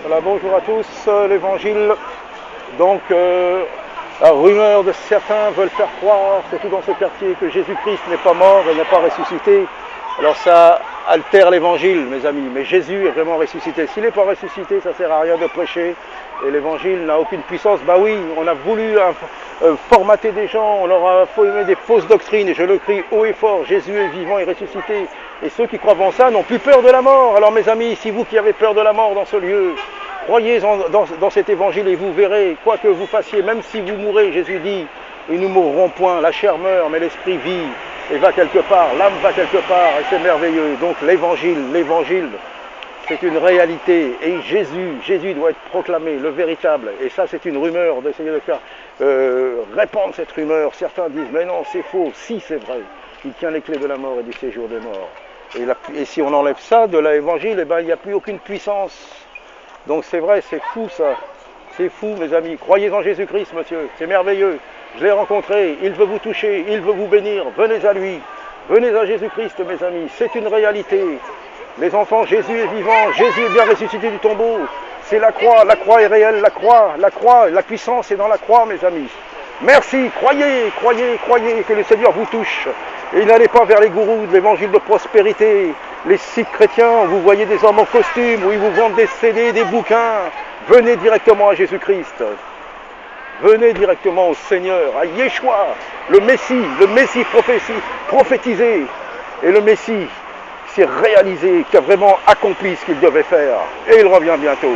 Voilà, bonjour à tous, l'évangile. Donc, la rumeur de certains veulent faire croire, surtout dans ce quartier, que Jésus-Christ n'est pas mort et n'est pas ressuscité. Alors ça altère l'évangile, mes amis. Mais Jésus est vraiment ressuscité. S'il n'est pas ressuscité, ça ne sert à rien de prêcher. Et l'évangile n'a aucune puissance. Bah oui, on a voulu formater des gens, on leur a formé des fausses doctrines. Et je le crie haut et fort, Jésus est vivant et ressuscité. Et ceux qui croient en ça n'ont plus peur de la mort. Alors mes amis, si vous qui avez peur de la mort dans ce lieu, croyez dans cet évangile et vous verrez, quoi que vous fassiez, même si vous mourrez, Jésus dit, ils ne mourront point, la chair meurt, mais l'esprit vit et va quelque part, l'âme va quelque part, et c'est merveilleux. Donc l'évangile, c'est une réalité, et Jésus doit être proclamé, le véritable. Et ça, c'est une rumeur, d'essayer de faire répandre cette rumeur. Certains disent, mais non, c'est faux. Si, c'est vrai. Il tient les clés de la mort et du séjour des morts. Et si on enlève ça de l'évangile, eh ben, il n'y a plus aucune puissance. Donc c'est vrai, c'est fou ça. C'est fou, mes amis. Croyez en Jésus-Christ, monsieur. C'est merveilleux. Je l'ai rencontré. Il veut vous toucher. Il veut vous bénir. Venez à lui. Venez à Jésus-Christ, mes amis. C'est une réalité. Les enfants, Jésus est vivant. Jésus est bien ressuscité du tombeau. C'est la croix. La croix est réelle. La croix, la puissance est dans la croix, mes amis. Merci. Croyez que le Seigneur vous touche. Et n'allez pas vers les gourous de l'évangile de prospérité, les sites chrétiens, où vous voyez des hommes en costume, où ils vous vendent des CD, des bouquins. Venez directement à Jésus-Christ. Venez directement au Seigneur, à Yeshua, le Messie prophétisé. Et le Messie s'est réalisé, qui a vraiment accompli ce qu'il devait faire. Et il revient bientôt.